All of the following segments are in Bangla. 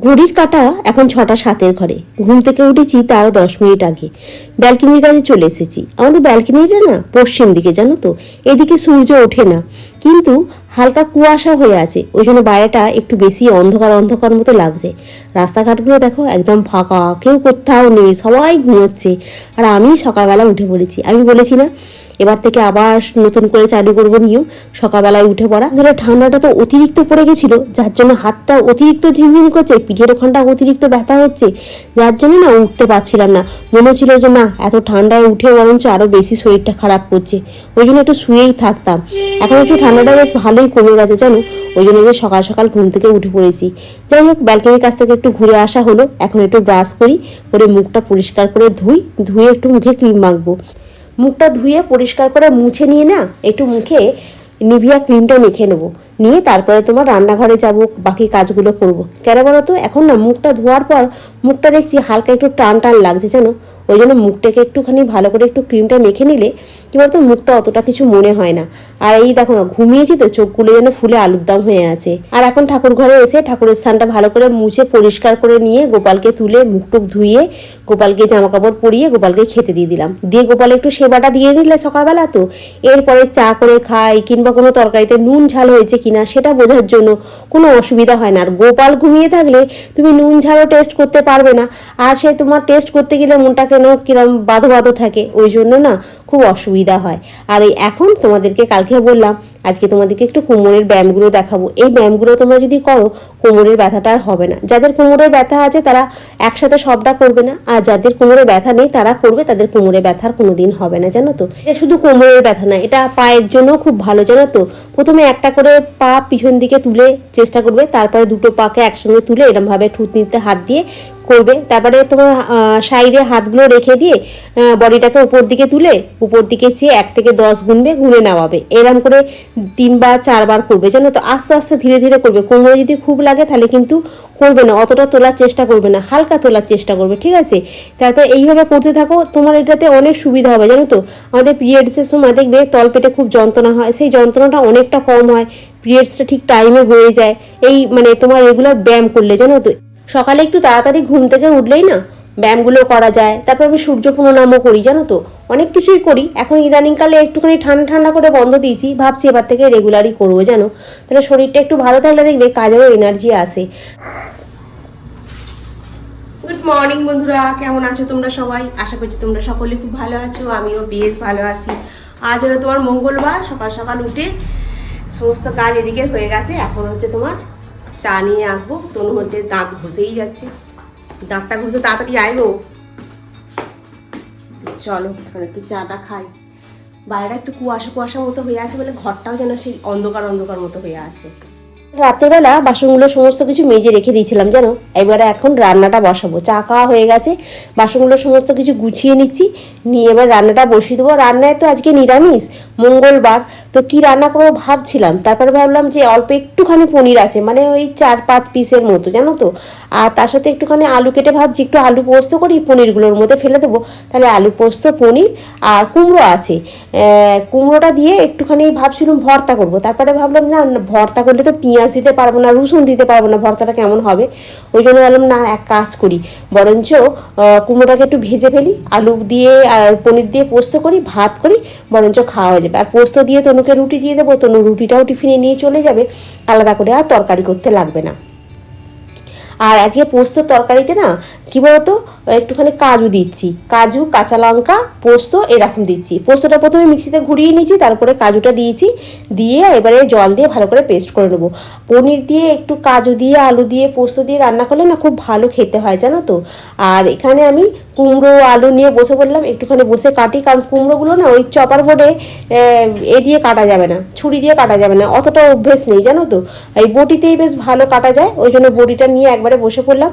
ঘড়ির কাঁটা এখন 6টা 7-এর ঘরে। ঘুম থেকে উঠেছি তারও 10 মিনিট আগে। ব্যালকনির কাছে চলে এসেছি। আমাদের ব্যালকনিটা না পশ্চিম দিকে, জানো তো, এদিকে সূর্য ওঠে না, কিন্তু হালকা কুয়াশা হয়ে আছে, ওই জন্য বাইরেটা একটু বেশি অন্ধকার অন্ধকার মতো লাগছে। রাস্তাঘাটগুলো দেখো একদম ফাঁকা, কেউ কোথাও নেই, সবাই ঘুমোচ্ছে। আর আমি সকালবেলা উঠে পড়েছি। আমি বলেছি না এবার থেকে আবার নতুন করে চালু করবো নিয়ম, সকালবেলায় উঠে পড়া। ধরো ঠান্ডাটা তো অতিরিক্ত পড়ে গেছিলো, যার জন্য হাতটা অতিরিক্ত ঝিনঝিন করছে, পিঠের ওখানটা অতিরিক্ত ব্যথা হচ্ছে, যার জন্য না উঠতে পারছিলাম না। মনে হচ্ছিল যে না, এত ঠান্ডায় উঠে বরঞ্চ আরও বেশি শরীরটা খারাপ করছে, ওই জন্য একটু শুয়েই থাকতাম। এখন একটু ঠান্ডাটা বেশ ভালোই কমে গেছে জানো, ওই জন্য যে সকাল সকাল ঘুম থেকে উঠে পড়েছি। যাই হোক, ব্যালকনির কাছ থেকে একটু ঘুরে আসা হলো। এখন একটু ব্রাশ করি, করে মুখটা পরিষ্কার করে ধুয়ে একটু মুখে ক্রিম মাখবো। মুখটা ধুয়ে পরিষ্কার করে মুছে নিয়ে না একটু মুখে নিভিয়া ক্রিমটা মেখে নেবো, নিয়ে তারপরে তোমার রান্নাঘরে যাব, বাকি কাজগুলো করব। কেন বলো তো, এখন না মুখটা ধোয়ার পর মুখটা দেখছি হালকা একটু টান টান লাগছে জানো, ওই জন্য মুখটাকে একটুখানি ভালো করে একটু ক্রিমটা মেখে নিলে কি বলতো মুখটা অতটা কিছু মনে হয় না। আর এই দেখো না, ঘুমিয়েছি তো, চোখগুলো যেন ফুলে আলুর দম হয়ে আছে। আর এখন ঠাকুর ঘরে এসে ঠাকুরের স্থানটা ভালো করে মুছে পরিষ্কার করে নিয়ে গোপালকে তুলে মুখটুক ধুয়ে গোপালকে জামা কাপড় পরিয়ে গোপালকে খেতে দিয়ে দিলাম। দিয়ে গোপাল একটু সেবাটা দিয়ে নিলে সকালবেলা তো, এরপরে চা করে খাই, কিংবা কোনো তরকারিতে নুন ঝাল হয়েছে কিনা সেটা বোঝার জন্য কোনো অসুবিধা হয় না। আর গোপাল ঘুমিয়ে থাকলে তুমি নুন ঝালও টেস্ট করতে পারবে না, আর সে তোমার টেস্ট করতে গেলে মনটা কেন কিরম বাঁধো বাঁধো থাকে, ওই জন্য না খুব অসুবিধা হয়। আর এই এখন তোমাদেরকে কালকে বললাম আজকে তোমাদেরকে একটু কোমরের ব্যায়ামগুলো দেখাবো। এই ব্যায়ামগুলো তোমরা যদি করো কোমরের ব্যথাটা আর হবে না। যাদের কোমরের ব্যথা আছে তারা একসাথে সবটা করবে না, আর যাদের কোমরে ব্যথা নেই তারা করবে, তাদের কোমরে ব্যথার কোনোদিন হবে না জানো তো। এটা শুধু কোমরের ব্যথা না, এটা পায়ের জন্য খুব ভালো জানো তো। প্রথমে একটা করে পা পিছন দিকে তুলে চেষ্টা করবে, তারপরে দুটো পাকে একসঙ্গে তুলে এরমভাবে ঠুটনিতে হাত দিয়ে করবে। তারপরে তোমার সাইডে হাতগুলো রেখে দিয়ে বডিটাকে উপর দিকে তুলে উপর দিকে চেয়ে 1 থেকে 10 গুনে নেওয়াবে। এরম করে 3 বা 4 বার করবে জানো তো। আস্তে আস্তে ধীরে ধীরে করবে। কোমরে যদি খুব লাগে তাহলে কিন্তু করবে না, অতটা তোলার চেষ্টা করবে না, হালকা তোলার চেষ্টা করবে, ঠিক আছে। তারপর এইভাবে করতে থাকো, তোমার এটাতে অনেক সুবিধা হবে জানো তো। আমাদের পিরিয়ডসের সময় দেখবে তলপেটে খুব যন্ত্রণা হয়, সেই যন্ত্রণাটা অনেকটা কম হয়, পিরিয়ডসটা ঠিক টাইমে হয়ে যায় এই মানে তোমার রেগুলার ব্যায়াম করলে জানো তো। সকালে একটু তাড়াতাড়ি ঘুম থেকে উঠলেই না ব্যায়ামগুলো করা যায়। তারপর আমি সূর্য প্রণামও করি জানো তো, অনেক কিছুই করি। এখন ইদানিংকালে একটুখানি ঠান্ডা ঠান্ডা করে বন্ধ দিয়েছি, ভাবছি এবার থেকে রেগুলারই করবো জানো। তাহলে শরীরটা একটু ভালো থাকলে দেখবে কাজেরও এনার্জি আসে। গুড মর্নিং বন্ধুরা, কেমন আছো তোমরা সবাই? আশা করছি তোমরা সকলে খুব ভালো আছো, আমিও বেশ ভালো আছি। আজ হলো তোমার মঙ্গলবার, সকাল সকাল উঠে সমস্ত কাজ এদিকে হয়ে গেছে। এখন হচ্ছে তোমার চা নিয়ে আসবো। তনু হচ্ছে দাঁত ঘষেই যাচ্ছে, দাঁতটা ঘষে তাড়াতাড়ি আইবো। চলো একটু চাটা খাই। বাইরে একটু কুয়াশা কুয়াশা মতো হয়ে আছে বলে ঘরটাও যেন সেই অন্ধকার অন্ধকার মতো হয়ে আছে। রাত্রেবেলা বাসনগুলো সমস্ত কিছু মেজে রেখে দিয়েছিলাম জানো। এবারে এখন রান্নাটা বসাবো। চা খাওয়া হয়ে গেছে, বাসনগুলো সমস্ত কিছু গুছিয়ে নিচ্ছি, নিয়ে এবার রান্নাটা বসিয়ে দেবো। রান্নায় তো আজকে নিরামিষ, মঙ্গলবার, তো কি রান্না করবো ভাবছিলাম। তারপরে ভাবলাম যে অল্প একটুখানি পনির আছে, মানে ওই 4-5 পিসের মতো জানো তো। আর তার সাথে একটুখানি আলু কেটে ভাবছি একটু আলু পোস্ত করি, পনিরগুলোর মধ্যে ফেলে দেবো। তাহলে আলু পোস্ত, পনির আর কুমড়ো আছে, কুমড়োটা দিয়ে একটুখানি ভাবছিলাম ভর্তা করবো। তারপরে ভাবলাম না, ভর্তা করলে তো পেঁয়াজ দিতে পারবো না, রসুন দিতে পারবো না, ভর্তাটা কেমন হবে। ওই জন্য ভাবলাম না, এক কাজ করি, বরঞ্চ কুমড়োটাকে একটু ভেজে ফেলি, আলু দিয়ে আর পনির দিয়ে পোস্ত করি, ভাত করি, বরঞ্চ খাওয়া হয়ে যাবে। আর পোস্ত দিয়ে তনুকে রুটি দিয়ে দেবো, তনু রুটিটাও টিফিনে নিয়ে চলে যাবে, আলাদা করে আর তরকারি করতে লাগবে না। আর আজকে পোস্ত তরকারিতে না কি বলতো, একটুখানি কাজু দিচ্ছি, কাজু, কাঁচা লঙ্কা, পোস্ত এরকম দিচ্ছি। পোস্তটা প্রথমে মিক্সিতে ঘুরিয়ে নিয়েছি, তারপরে কাজুটা দিয়েছি, দিয়ে এবারে জল দিয়ে ভালো করে পেস্ট করে নেবো। পনির দিয়ে একটু কাজু দিয়ে আলু দিয়ে পোস্ত দিয়ে রান্না করলে না খুব ভালো খেতে হয় জানো তো। আর এখানে আমি কুমড়ো আলু নিয়ে বসে পড়লাম, একটুখানি বসে কাটি, কারণ কুমড়োগুলো না ওই চপার বোর্ডে এ দিয়ে কাটা যাবে না, ছুরি দিয়ে কাটা যাবে না, অতটা অভ্যেস নেই জানো তো। এই বটিতেই বেশ ভালো কাটা যায়, ওই জন্য বটিটা নিয়ে একবারে বসে পড়লাম।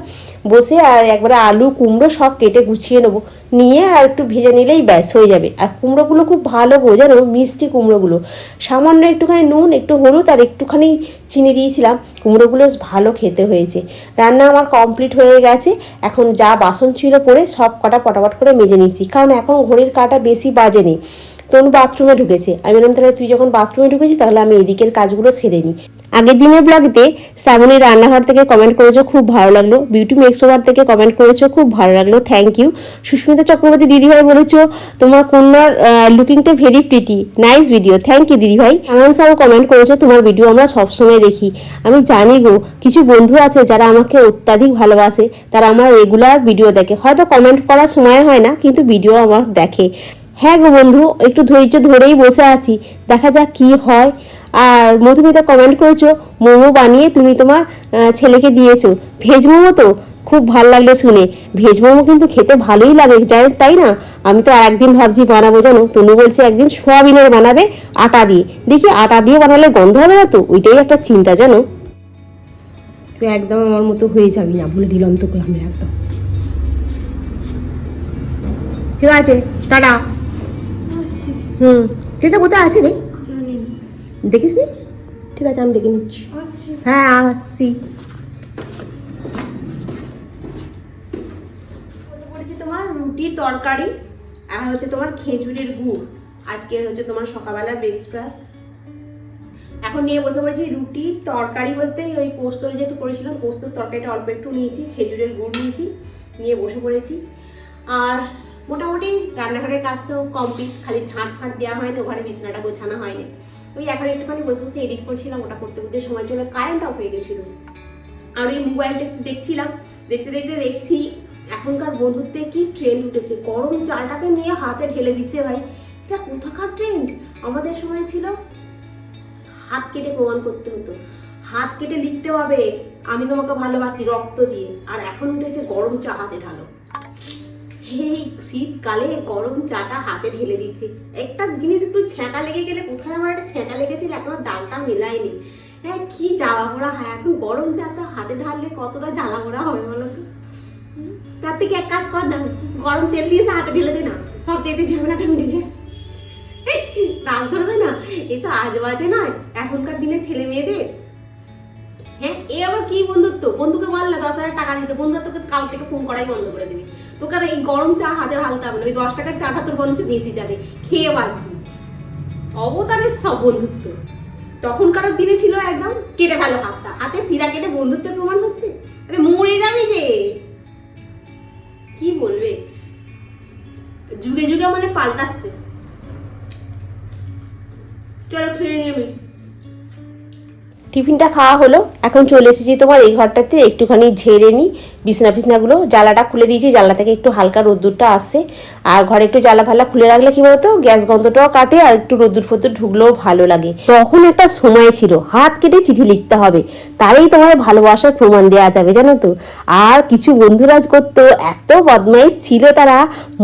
বসে আর একবারে আলু কুমড়ো সব কেটে গুছিয়ে নেবো, নিয়ে আর একটু ভেজে নিলেই ব্যাস হয়ে যাবে। আর কুমড়োগুলো খুব ভালো বোঝানো, মিষ্টি কুমড়োগুলো, সামান্য একটুখানি নুন, একটু হলুদ আর একটুখানি চিনি দিয়েছিলাম, কুমড়োগুলো ভালো খেতে হয়েছে। রান্না আমার কমপ্লিট হয়ে গেছে। এখন যা বাসন ছিল পড়ে সব কটা পটাপট করে মেজে নিচ্ছি, কারণ এখন ঘড়ির কাঁটা বেশি বাজেনি, তনু বাথরুমে ঢুকেছে। আমি বললাম তাহলে তুই যখন বাথরুমে ঢুকেছিস তাহলে আমি এদিকের কাজগুলো সেরে নিই। আগের দিনের ব্লগেতে শ্রাবণীর রান্নাঘর থেকে কমেন্ট করেছো, খুব ভালো লাগলো। বিউটি মেক্স ওভার থেকে কমেন্ট করেছো, খুব ভালো লাগলো, থ্যাংক ইউ। সুস্মিতা চক্রবর্তী দিদিভাই বলেছো তোমার কন্যার লুকিংটা very pretty, nice video, thank you দিদিভাই। আনন্দ সাহেব কমেন্ট করেছো তোমার ভিডিও আমরা সবসময় দেখি। আমি জানি গো কিছু বন্ধু আছে যারা আমাকে অত্যাধিক ভালোবাসে, তারা আমার রেগুলার ভিডিও দেখে, হয়তো কমেন্ট করার সময় হয় না কিন্তু ভিডিও আমার দেখে। হ্যাঁ গো বন্ধু, একটু ধৈর্য ধরেই বসে আছি, দেখা যাক কি হয়। আর মধুমিতা কমেন্ট করেছো মোমো বানিয়ে তুমি তোমার ছেলেকে দিয়েছো, ভেজ মোমো তো খুব ভালো লাগলো শুনে। ভেজ মোমো কিন্তু খেতে ভালোই লাগে জানেন, তাই না? আমি তো আর একদিন ভাবছি বানাবো, জানো তনু বলছে একদিন সোয়াবিনের বানাবে আটা দিয়ে, দেখি আটা দিয়ে বানালে গন্ধ হবে না তো, ওইটাই একটা চিন্তা জানো। তুই একদম আমার মতো হয়ে যাবি না, বলে দিলাম তোকে আমি একদম। ঠিক আছে, টাটা। ট্রেনটা কোথায় আছে রে দেখিস নি? ঠিক আছে আমি দেখে নিচ্ছি। হ্যাঁ আসছি। তোমার রুটি তরকারি আর হচ্ছে তোমার খেজুরের গুড়, আজকে হচ্ছে তোমার সকালবেলা ব্রেকফাস্ট। এখন নিয়ে বসে পড়েছি রুটি তরকারি বলতে ওই পোস্ত যেহেতু করেছিলাম, পোস্তর তরকারিটা অল্প একটু নিয়েছি, খেজুরের গুড় নিয়েছি, নিয়ে বসে পড়েছি। আর মোটামুটি রান্নাঘরের কাজ তো কমপ্লিট, খালি ঝাঁট ফাঁট দেওয়া হয়নি, ওখানে বিছানাটা গোছানো হয়নি। ওই এখন একটুখানি বসে বসে এডিট করছিলাম, ওটা করতে করতে সময় চলে কারেন্ট অফ হয়ে গেছিল। আর এই মোবাইলটা একটু দেখছিলাম, দেখতে দেখতে দেখছি এখনকার বন্ধুত্বে কি ট্রেন্ড উঠেছে, গরম চালটাকে নিয়ে হাতে ঢেলে দিচ্ছে। ভাই এটা কোথাকার ট্রেন্ড? আমাদের সময় ছিল হাত কেটে প্রমাণ করতে হতো, হাত কেটে লিখতে হবে আমি তোমাকে ভালোবাসি রক্ত দিয়ে। আর এখন উঠেছে গরম চা হাতে ঢালো। এই শীতকালে গরম চাটা হাতে ঢেলে দিচ্ছে। একটা জিনিস একটু ছ্যাঁকা লেগে গেলে, কোথায় আমার একটা ছ্যাঁকা লেগেছিল এখনো দাগটা মেলায়নি। হ্যাঁ কি জ্বালা পোড়া হয়, এখন গরম চাটা হাতে ঢাললে কতটা জ্বালা পোড়া হবে বলো তো? তার থেকে এক কাজ কর না, গরম তেল দিয়ে হাতে ঢেলে দে না, সব চেয়ে ঝামেলাটা মিটে যায়। রাগ ধরবে না, এসব আজ বাজে নয় এখনকার দিনে ছেলে মেয়েদের। হ্যাঁ এ আবার কি বন্ধুত্ব? বন্ধুকে বললে 10,000 টাকা দিতে, বন্ধু তোকে কাল থেকে ফোন করাই বন্ধ করে দিবি। তোকে আর এই গরম চা হাতে হালতে হবে না, ওই 10 টাকার চাটা তোর বরঞ্চ বেঁচে যাবে, খেয়ে বাঁচবি। অবতারের সব বন্ধুত্ব। তখনকার দিনে ছিল একদম কেটে ফেলো হাতটা, হাতে শিরা কেটে বন্ধুত্বের প্রমাণ হচ্ছে। আরে মরে যাবি যে, কি বলবে, যুগে যুগে মানে পাল্টাচ্ছে। চলো খেয়ে নেবে। টিফিনটা খাওয়া হলো, এখন চলে এসেছি তোমার এই ঘরটাতে একটুখানি ঝেড়ে নিই বিছনা ফিছনাগুলো। জ্বালাটা খুলে দিয়েছি, জ্বালা থেকে একটু হালকা রোদ্দুরটা আসছে। আর ঘরে একটু জ্বালা ফালা খুলে রাখলে কি বলতো গ্যাস গন্ধটাও কাটে, আর একটু রোদ্দুর ফোদ্দুর ঢুকলেও ভালো লাগে। তখন একটা সময় ছিল হাত কেটে চিঠি লিখতে হবে, তারই তোমার ভালোবাসার প্রমাণ দেওয়া যাবে জানো তো। আর কিছু বন্ধুরাজ করতো, এত বদমাইশ ছিল তারা,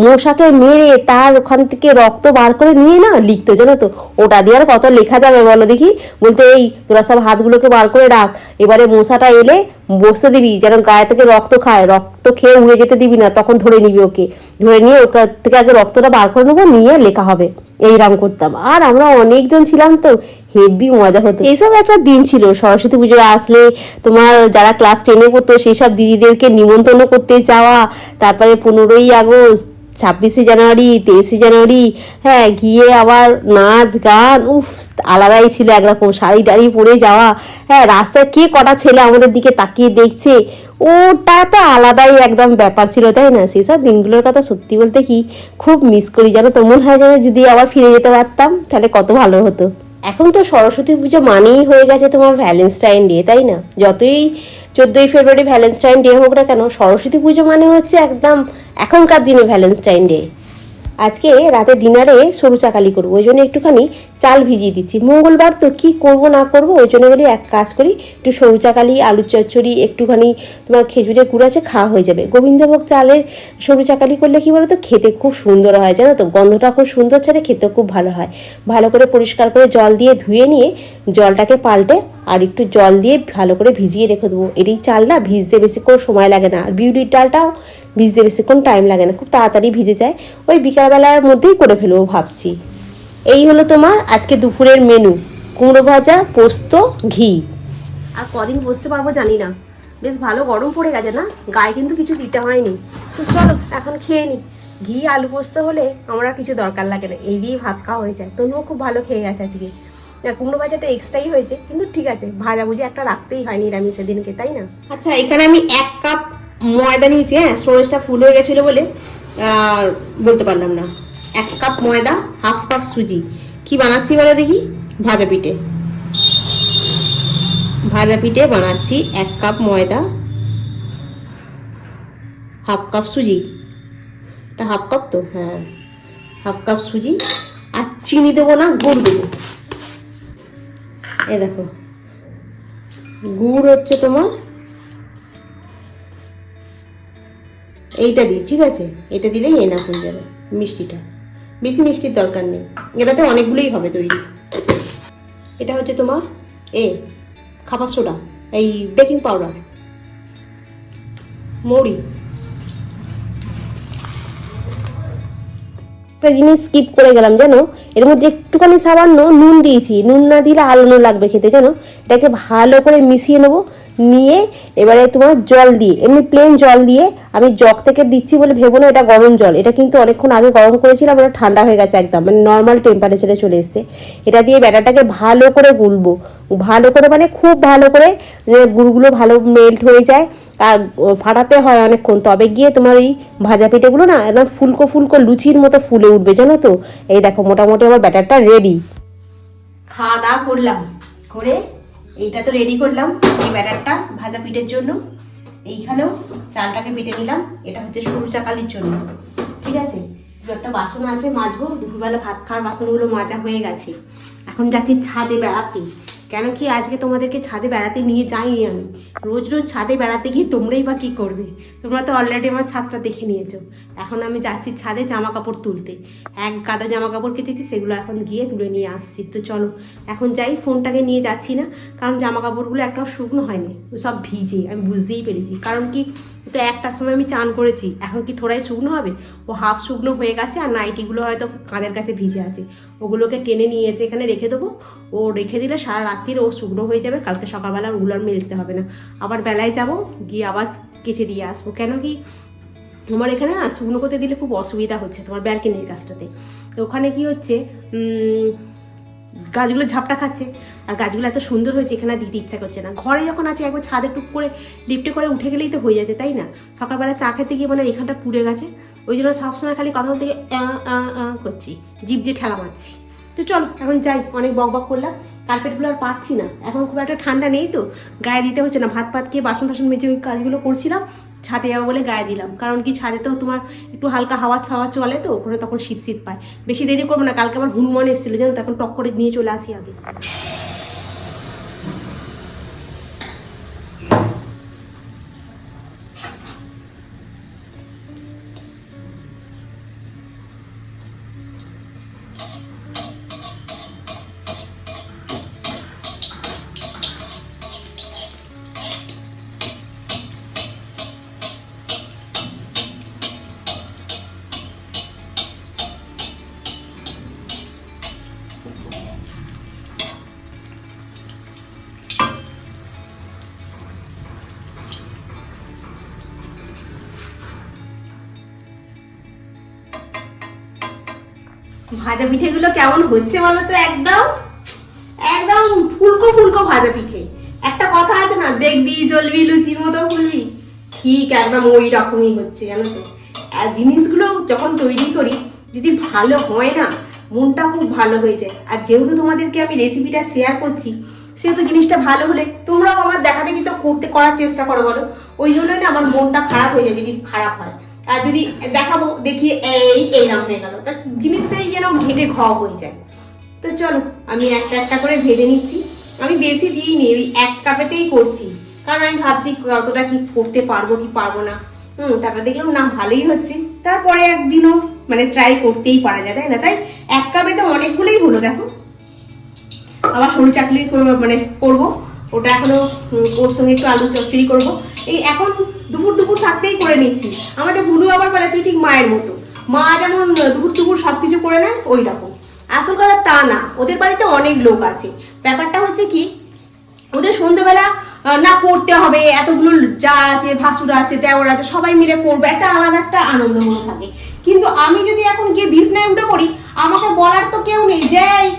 মশাকে মেরে তার ওখান থেকে রক্ত বার করে নিয়ে না লিখতো জানো তো। ওটা দিয়ে আর কত লেখা যাবে বলো দেখি? বলতে এই তোরা সব হাতগুলোকে বার করে রাখ, এবারে মশাটা এলে বসতে দিবি যেন গায়ে থেকে রক্ত খায়, রক্ত খেয়ে উড়ে যেতে দিবি না, তখন ধরে নিবি ওকে, ধরে নিয়ে ওকে থেকে আগে রক্তটা বার করে নেবো, নিয়ে লেখা হবে। এইরাম করতাম। আর আমরা অনেকজন ছিলাম তো, হেভি মজা হতো। এইসব একটা দিন ছিল। সরস্বতী পুজো আসলে তোমার যারা ক্লাস 10-এ পড়তো সেই সব দিদিদেরকে নিমন্ত্রণ করতে যাওয়া, তারপরে 15ই আগস্ট, 26শে জানুয়ারি, 23শে জানুয়ারি, হ্যাঁ গিয়ে আবার নাচ গান, উফ আলাদাই ছিল একরকম। শাড়ি টাড়ি পরে যাওয়া, হ্যাঁ রাস্তায় কে কটা ছেলে আমাদের দিকে তাকিয়ে দেখছে, ওটা তো আলাদাই একদম ব্যাপার ছিল, তাই না? সেসব দিনগুলোর কথা সত্যি বলতে কি খুব মিস করি জানো তো। মনে হয় যেন যদি আবার ফিরে যেতে পারতাম তাহলে কত ভালো হতো। এখন তো সরস্বতী পুজো মানেই হয়ে গেছে তোমার ভ্যালেন্টাইন ডে, তাই না? যতই 14ই ফেব্রুয়ারি ভ্যালেন্টাইন ডে হোক না কেন, সরস্বতী পুজো মানে হচ্ছে একদম এখনকার দিনে ভ্যালেন্টাইন ডে। আজকে রাতে ডিনারে সরু চাকালি করবো, ওই জন্য একটুখানি চাল ভিজিয়ে দিচ্ছি। মঙ্গলবার তো কি করব না করব, ওই জন্য বলি এক কাজ করি, একটু সরু চাকালি, আলুর চচ্চড়ি, একটুখানি তোমার খেজুরের গুড় আছে, খাওয়া হয়ে যাবে। গোবিন্দভোগ চালের সরু চাকালি করলে কি বলতো খেতে খুব সুন্দর হয় জানো তো, গন্ধটা খুব সুন্দর ছাড়ে, খেতেও খুব ভালো হয়। ভালো করে পরিষ্কার করে জল দিয়ে ধুয়ে নিয়ে জলটাকে পাল্টে আর একটু জল দিয়ে ভালো করে ভিজিয়ে রেখে দেবো। এই চালটা ভিজতে বেশিক্ষণ সময় লাগে না, আর বিউলির ডালটাও ভিজতে বেশিক্ষণ টাইম লাগে না, খুব তাড়াতাড়ি ভিজে যায়। ওই বিকালবেলার মধ্যেই করে ফেলবো ভাবছি। এই হলো তোমার আজকে দুপুরের মেনু, কুমড়ো ভাজা, পোস্ত, ঘি। আর কদিন বসতে পারবো জানি না, বেশ ভালো গরম পড়ে গেছে না, গায়ে কিন্তু কিছু দিতে হয়নি। তো চলো এখন খেয়ে নি, ঘি আলু পোস্ত হলে আমার আর কিছু দরকার লাগে না, এই দিয়েই ভাত খাওয়া হয়ে যায়। তনুও খুব ভালো খেয়ে গেছে আজকে। কুমড়ো ভাজাটা এক্সট্রাই হয়েছে, কিন্তু ঠিক আছে, ভাজাভুজি একটা রাখতেই হয় নিরামিষের দিনকে, তাই না? আচ্ছা, এখানে আমি 1 কাপ ময়দা নিয়েছি। হ্যাঁ, স্টোরেজটা ফুল হয়ে গেছিলো বলে আর বলতে পারলাম না। 1 কাপ ময়দা, 1/2 কাপ সুজি। কি বানাচ্ছি বলো দেখি? ভাজা পিঠে। ভাজা পিঠে বানাচ্ছি। 1 কাপ ময়দা, 1/2 কাপ সুজি। এটা 1/2 কাপ তো? হ্যাঁ, 1/2 কাপ সুজি। আর চিনি দেবো না, গুড় দেবো। এ দেখো, গুড় হচ্ছে তোমার এইটা দিই, ঠিক আছে? এটা দিলেই এনাফ হয়ে যাবে মিষ্টিটা, বেশি মিষ্টির দরকার নেই। এটাতে অনেকগুলোই হবে তৈরি। এটা হচ্ছে তোমার খাবার সোডা, এই বেকিং পাউডার, মৌরি। একটা জিনিস স্কিপ করে গেলাম জানো, এর মধ্যে একটুখানি সামান্য নুন দিয়েছি। নুন না দিলে আলাদা লাগবে খেতে, জানো? এটাকে ভালো করে মিশিয়ে নেবো। নিয়ে এবারে তোমার জল দিয়ে, এমনি প্লেন জল দিয়ে, আমি জগ থেকে দিচ্ছি বলে ভেবো না এটা গরম জল। এটা কিন্তু অনেকক্ষণ আগে গরম করেছিলাম, ওটা ঠান্ডা হয়ে গেছে একদম, মানে নর্মাল টেম্পারেচারে চলে এসছে। এটা দিয়ে ব্যাটারটাকে ভালো করে গুলবো, ভালো করে মানে খুব ভালো করে, গুড়গুলো ভালো মেল্ট হয়ে যায়। আর ফাটাতে হয় অনেকক্ষণ, তবে গিয়ে তোমার এই ভাজা পিঠেগুলো না একদম ফুলকো ফুলকো লুচির মতো ফুলে উঠবে, জানো তো? এই দেখো, মোটামুটি আমার ব্যাটারটা রেডি। খাওয়া দাওয়া করলাম, করে এইটা তো রেডি করলাম এই ব্যাটারটা ভাজা পিঠের জন্য। এইখানেও চালটাকে বেটে নিলাম, এটা হচ্ছে সরু চাকালির জন্য, ঠিক আছে? একটা বাসন আছে মাজবো, দুপুরবেলা ভাত খাওয়ার বাসনগুলো মাজা হয়ে গেছে। এখন যাচ্ছি ছাদে বেড়াতে। কেন কি আজকে তোমাদেরকে ছাদে বেড়াতে নিয়ে যাইনি আমি। রোজ রোজ ছাদে বেড়াতে গিয়ে তোমরাই বা কী করবে? তোমরা তো অলরেডি আমার ছাদটা দেখে নিয়েছো। এখন আমি যাচ্ছি ছাদে জামা কাপড় তুলতে। 1 গাদা জামা কাপড় কেটেছি, সেগুলো এখন গিয়ে তুলে নিয়ে আসছি। তো চলো এখন যাই। ফোনটাকে নিয়ে যাচ্ছি না, কারণ জামা কাপড়গুলো একটাও শুকনো হয়নি, সব ভিজে। আমি বুঝতেই পেরেছি, কারণ কি, তো 1টার সময় আমি চান করেছি, এখন কি থোড়াই শুকনো হবে? ও হাফ শুকনো হয়ে গেছে, আর নাইটিগুলো হয়তো কাঁধের কাছে ভিজে আছে। ওগুলোকে টেনে নিয়ে এসে এখানে রেখে দেবো। ও রেখে দিলে সারা রাত্রির ও শুকনো হয়ে যাবে, কালকে সকালবেলা ওগুলো আর মেলতে হবে না। আবার বেলায় যাব, গিয়ে আবার কেচে দিয়ে আসবো। কেন কি, আমার এখানে না শুকনো করতে দিলে খুব অসুবিধা হচ্ছে তোমার ব্যালকনির কাজটাতে। তো ওখানে কি হচ্ছে, গাছগুলো ঝাপটা খাচ্ছে, আর গাছগুলো এত সুন্দর হয়েছে, এখানে দিতে ইচ্ছা করছে না। ঘরে যখন আছে একবার ছাদে টুক করে লিফটে করে উঠে গেলেই তো হয়ে যাচ্ছে, তাই না? সকালবেলা চা খেতে গিয়ে মানে এখানটা পুড়ে গেছে, ওই জন্য সবসময় খালি কথা বলতে গিয়ে করছি, জিভ দিয়ে ঠেলা মারছি। তো চলো এখন যাই, অনেক বক বক করলাম। কার্পেটগুলো আর পাচ্ছি না, এখন খুব একটা ঠান্ডা নেই তো গায়ে দিতে হচ্ছে না। ভাত খেয়ে বাসন টাসন মেজে ওই কাজগুলো করছিলাম, ছাদে যাবো বলে গায়ে দিলাম। কারণ কি, ছাদে তো তোমার একটু হালকা হাওয়া খাওয়া চলে, তো ওখানে তখন শীত শীত পায়। বেশি দেরি করবো না, কালকে আমার হনুমান এসেছিলো জানো, তখন টক করে নিয়ে চলে আসি আগে। ভাজা পিঠেগুলো কেমন হচ্ছে বলো তো? একদম একদম ফুলকো ফুলকো ভাজা পিঠে। একটা কথা আছে না, দেখবি জ্বলবি লুচির মতো ফুলবি, ঠিক একদম ওই রকমই হচ্ছে, জানো তো? আর জিনিসগুলো যখন তৈরি করি যদি ভালো হয় না, মনটা খুব ভালো হয়ে যায়। আর যেহেতু তোমাদেরকে আমি রেসিপিটা শেয়ার করছি, সেহেতু জিনিসটা ভালো হলে তোমরাও আমার দেখা দেখি তো করার চেষ্টা করো, বলো? ওই জন্যই না আমার মনটা খারাপ হয়ে যায় যদি খারাপ হয়। আর যদি দেখাবো দেখি এইরকম হয়ে গেল, তা জিনিসটাই যেন ঘেটে হয়ে যায়। তো চলো আমি একটা একটা করে ভেজে নিচ্ছি। আমি বেশি দিইনি, ওই 1 কাপেতেই করছি, কারণ আমি ভাবছি কতটা কি করতে পারবো কি পারবো না। তারপর দেখলাম না ভালোই হচ্ছে, তারপরে একদিনও মানে ট্রাই করতেই পারা যায়, তাই না? তাই 1 কাপে তো অনেকগুলোই হলো। দেখো আবার সরু চাকলি মানে করবো, ওটা এখনো ওর সঙ্গে একটু আলু চচ্চড়ি করবো। এই এখন দুপুর থাকতেই করে নিচ্ছি। আমাদের বুলু আবার বলে তুই ঠিক মায়ের মতো, মা যেমন দুপুর সবকিছু করে নেয় ওই রকম। আসল কথা তা না, ওদের বাড়িতে অনেক লোক আছে। ব্যাপারটা হচ্ছে কি, ওদের সন্ধ্যেবেলা না করতে হবে, এতগুলো যা আছে, ভাসুর আছে, দেওয়ার আছে, সবাই মিলে করবে, একটা আলাদা একটা আনন্দ মনে থাকে। কিন্তু আমি যদি এখন গিয়ে বিছনায় উঠে পড়ি, আমাকে বলার তো কেউ নেই যে এই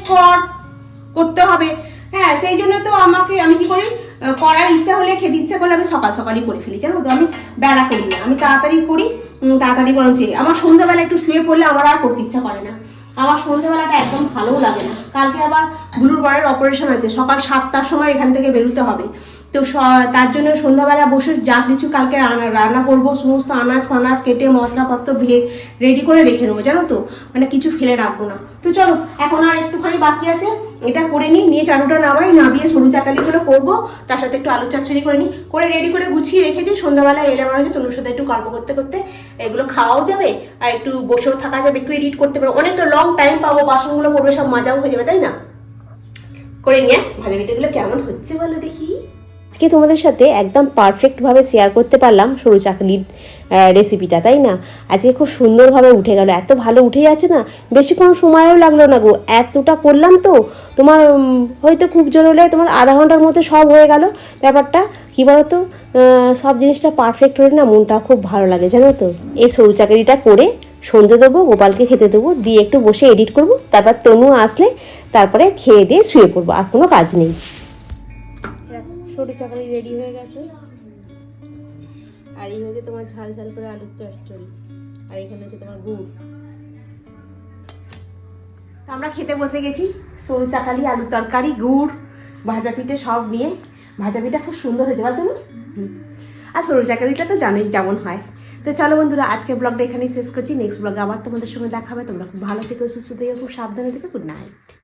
করতে হবে। হ্যাঁ, সেই জন্য তো আমি কি করি, করার ইচ্ছা হলে, খেতে ইচ্ছা করলে আমি সকাল সকালই করে ফেলি, জানো তো। আমি বেলা করি না, আমি তাড়াতাড়ি করি। তাড়াতাড়ি বরঞ্চ আমার সন্ধ্যাবেলা একটু শুয়ে পড়লে আমার আর করতে ইচ্ছা করে না। আমার সন্ধ্যাবেলাটা একদম ভালোও লাগে না। কালকে আবার বুলুর বরের অপারেশন আছে, সকাল 7টার সময় এখান থেকে বেরোতে হবে। তো তার জন্য সন্ধ্যাবেলা বসে যা কিছু কালকে রান্না করবো, সমস্ত আনাজ ফানাজ কেটে মশলাপত্র রেডি করে রেখে নেবো, জানো তো, মানে কিছু ফেলে রাখবো না। তো চলো, এখন আর একটুখানি বাকি আছে, এটা করে নিয়ে চাটুটা নামিয়ে সরু চাকালিগুলো করবো, তার সাথে একটু আলু চচ্চড়ি করে নিই, করে রেডি করে গুছিয়ে রেখে দিই। সন্ধ্যাবেলায় এলে আমার তনুর সাথে একটু গল্প করতে করতে এগুলো খাওয়াও যাবে, আর একটু বসেও থাকা যাবে, একটু এডিট করতে পারবো, অনেকটা লং টাইম পাবো, বাসনগুলো পড়বে, সব মাজাও হয়ে যাবে, তাই না? করে নিয়ে ভালো ভিডিওগুলো কেমন হচ্ছে বলো দেখি। আজকে তোমাদের সাথে একদম পারফেক্টভাবে শেয়ার করতে পারলাম সরু চাকলির রেসিপিটা, তাই না? আজকে খুব সুন্দরভাবে উঠে গেল, এত ভালো উঠে আছে না, বেশিক্ষণ সময়ও লাগলো না গো। এতটা করলাম তো, তোমার হয়তো খুব জোর হলে তোমার আধা ঘন্টার মধ্যে সব হয়ে গেল। ব্যাপারটা কী বলো তো, সব জিনিসটা পারফেক্ট হলে না মনটা খুব ভালো লাগে, জানো তো। এই সরু চাকরিটা করে সন্ধে দেবো, গোপালকে খেতে দেবো, দিয়ে একটু বসে এডিট করব, তারপর তনু আসলে তারপরে খেয়ে দিয়ে শুয়ে পড়বো, আর কোনো কাজ নেই। সরু চাকরি রেডি হয়ে গেছে, আর এই হচ্ছে তোমার ঝাল ঝাল করে আলুর চচ্চড়ি, আর এখানে হচ্ছে তোমার গুড়। আমরা খেতে বসে গেছি, সরু চাকালি, আলুর তরকারি, গুড়, ভাজা পিঠে সব নিয়ে। ভাজা পিঠা খুব সুন্দর হয়েছে বলতো না? আর সরু চাকালিটা তো জানোই যেমন হয়। তো চলো বন্ধুরা, আজকে ব্লগটা এখানেই শেষ করছি। নেক্সট ব্লগে আবার তোমাদের সঙ্গে দেখা হবে। তোমরা খুব ভালো থেকো, সুস্থ থেকো, খুব সাবধানে থেকো। Good night.